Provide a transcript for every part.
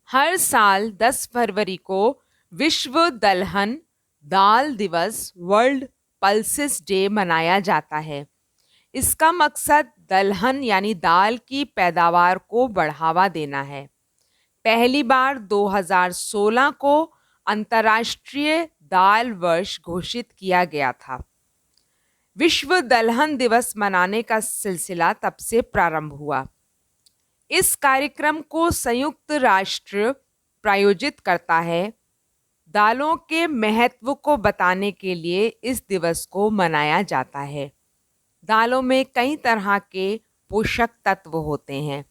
हर साल 10 फरवरी को विश्व दलहन दाल दिवस वर्ल्ड पल्सेस डे मनाया जाता है। इसका मकसद दलहन यानी दाल की पैदावार को बढ़ावा देना है। पहली बार 2016 को अंतर्राष्ट्रीय दाल वर्ष घोषित किया गया था। विश्व दलहन दिवस मनाने का सिलसिला तब से प्रारंभ हुआ। इस कार्यक्रम को संयुक्त राष्ट्र प्रायोजित करता है। दालों के महत्व को बताने के लिए इस दिवस को मनाया जाता है। दालों में कई तरह के पोषक तत्व होते हैं,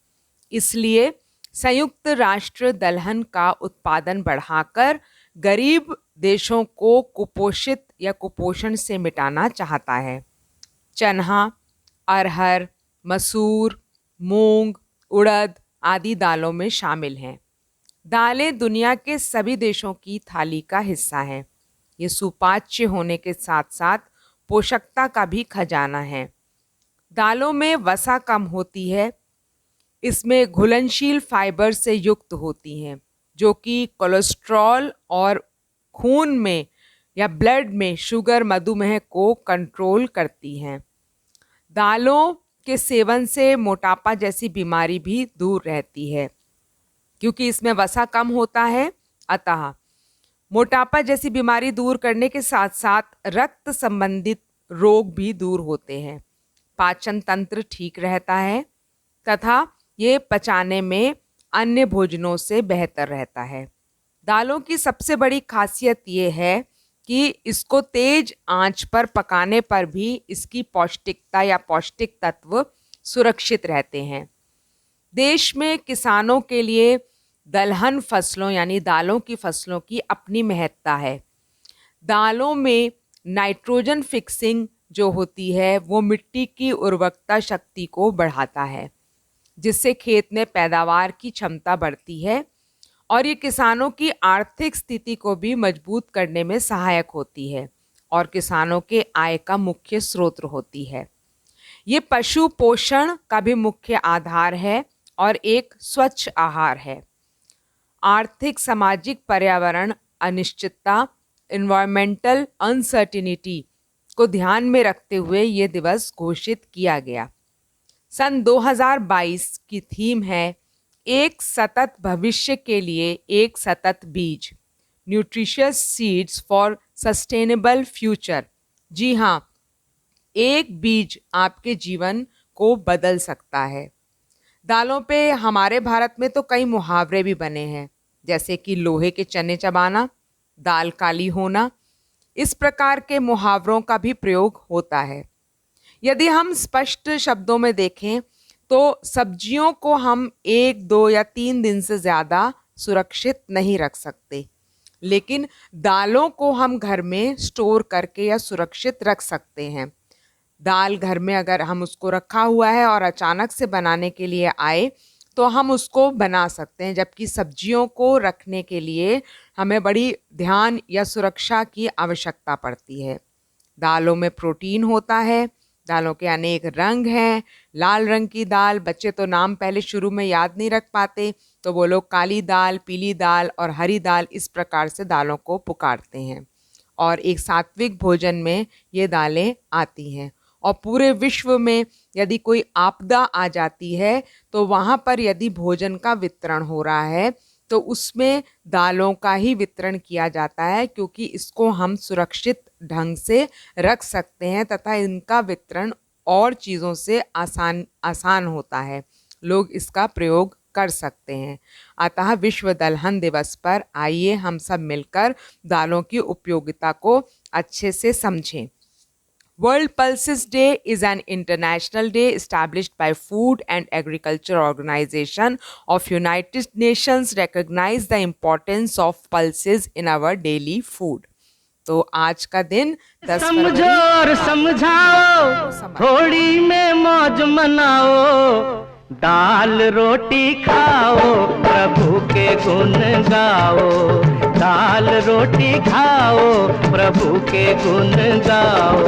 इसलिए संयुक्त राष्ट्र दलहन का उत्पादन बढ़ाकर गरीब देशों को कुपोषित या कुपोषण से मिटाना चाहता है। चना, अरहर, मसूर, मूंग, उड़द आदि दालों में शामिल हैं। दालें दुनिया के सभी देशों की थाली का हिस्सा हैं। ये सुपाच्य होने के साथ साथ पोषकता का भी खजाना है। दालों में वसा कम होती है। इसमें घुलनशील फाइबर से युक्त होती हैं, जो कि कोलेस्ट्रॉल और खून में या ब्लड में शुगर मधुमेह को कंट्रोल करती हैं। दालों के सेवन से मोटापा जैसी बीमारी भी दूर रहती है, क्योंकि इसमें वसा कम होता है। अतः मोटापा जैसी बीमारी दूर करने के साथ साथ रक्त संबंधित रोग भी दूर होते हैं। पाचन तंत्र ठीक रहता है तथा ये पचाने में अन्य भोजनों से बेहतर रहता है। दालों की सबसे बड़ी खासियत ये है कि इसको तेज आंच पर पकाने पर भी इसकी पौष्टिकता या पौष्टिक तत्व सुरक्षित रहते हैं। देश में किसानों के लिए दलहन फसलों यानी दालों की फसलों की अपनी महत्ता है। दालों में नाइट्रोजन फिक्सिंग जो होती है वो मिट्टी की उर्वरकता शक्ति को बढ़ाता है, जिससे खेत में पैदावार की क्षमता बढ़ती है और ये किसानों की आर्थिक स्थिति को भी मजबूत करने में सहायक होती है और किसानों के आय का मुख्य स्रोत होती है। ये पशु पोषण का भी मुख्य आधार है और एक स्वच्छ आहार है। आर्थिक, सामाजिक, पर्यावरण अनिश्चितता, एनवायरमेंटल अनसर्टिनिटी को ध्यान में रखते हुए ये दिवस घोषित किया गया। सन 2022 की थीम है एक सतत भविष्य के लिए एक सतत बीज, nutritious seeds for sustainable future. जी हाँ, एक बीज आपके जीवन को बदल सकता है। दालों पे हमारे भारत में तो कई मुहावरे भी बने हैं, जैसे कि लोहे के चने चबाना, दाल काली होना। इस प्रकार के मुहावरों का भी प्रयोग होता है। यदि हम स्पष्ट शब्दों में देखें तो सब्जियों को हम 1, 2 या 3 दिन से ज़्यादा सुरक्षित नहीं रख सकते, लेकिन दालों को हम घर में स्टोर करके या सुरक्षित रख सकते हैं। दाल घर में अगर हम उसको रखा हुआ है और अचानक से बनाने के लिए आए तो हम उसको बना सकते हैं, जबकि सब्जियों को रखने के लिए हमें बड़ी ध्यान या सुरक्षा की आवश्यकता पड़ती है। दालों में प्रोटीन होता है। दालों के अनेक रंग हैं। लाल रंग की दाल, बच्चे तो नाम पहले शुरू में याद नहीं रख पाते, तो वो लोग काली दाल, पीली दाल और हरी दाल इस प्रकार से दालों को पुकारते हैं। और एक सात्विक भोजन में ये दालें आती हैं। और पूरे विश्व में यदि कोई आपदा आ जाती है तो वहाँ पर यदि भोजन का वितरण हो रहा है तो उसमें दालों का ही वितरण किया जाता है, क्योंकि इसको हम सुरक्षित ढंग से रख सकते हैं तथा इनका वितरण और चीज़ों से आसान होता है। लोग इसका प्रयोग कर सकते हैं। अतः विश्व दलहन दिवस पर आइए हम सब मिलकर दालों की उपयोगिता को अच्छे से समझें। World Pulses Day is an international day established by Food and Agriculture Organization of United Nations recognize the importance of pulses in our daily food. तो आज का दिन 10 समझो और समझाओ, होली में मौज मनाओ, दाल रोटी खाओ, प्रभु के गुण गाओ। दाल रोटी खाओ, प्रभु के गुण गाओ।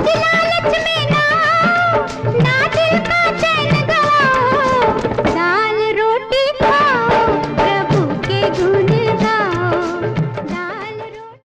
लालच में ना आओ, ना दिल का चैन